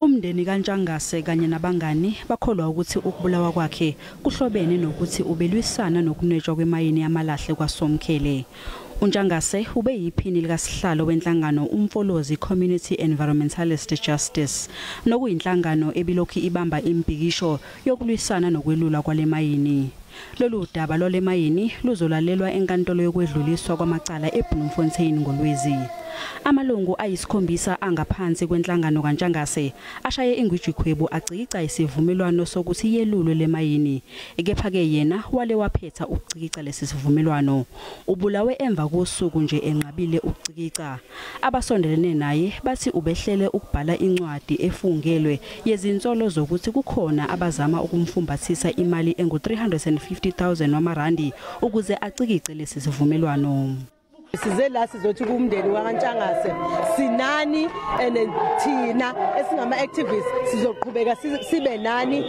Umndeni kaNtshangase kanye nabangani bakholwa ukuthi ukubulawa kwakhe kuhlobene nokuthi ubelwisana nokunwetshwa kwemayini yamalahle kwaSomkhele. UNtshangase ube yiphini likasihlalo wenhlangano uMfolozi Community Environmentalist Justice nokuyinhlangano ebilokhu ibamba impikisho yokulwisana nokwelula kwalemayini. Lolu daba lolemayini luzolalelwa enkantolo yokwedluliswa kwamacala eBloemfontein ngoLwezi. Amalungu ayisikhombisa angaphansi kwenhlangano kaNtshangase ashaye ingwijikhwebu acikica isivumelwano sokuthi yelulwe lemayini. Kepha ke yena wale waphetha ukucikica lesisivumelwano. Ubulawe emva kosuku nje enqabile ukucikica. Abasondelene naye bathi ubehlele ukubhala incwadi efungelwe yezinsolo zokuthi kukhona abazama ukumfumbathisa imali engu350,000 wamarandi ukuze acikice lesisivumelwano. Size la sizothi kumndeni wakaNtshangase sinani thina esingama activists sizoqhubeka sibe nani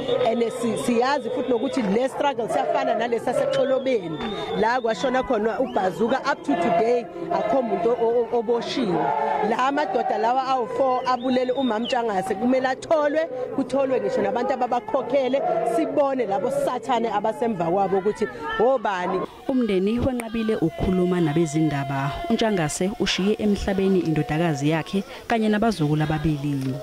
siyazi futhi nokuthi le struggle siyafana nalesa sexolobeni la kwashona khona uBazuka up to today akho umuntu oboshiwe. La amadoda lawa awu4 abulele umama Ntshangase kumele atholwe kutholwe ngisho nabantu ababakhokhele sibone labo sathane abasemva kwabo ukuthi obani. Umndeni wenqabile ukukhuluma nabezindaba. UNtshangase ushiye emhlabeni indodakazi yakhe kanye nabazukulu ababili.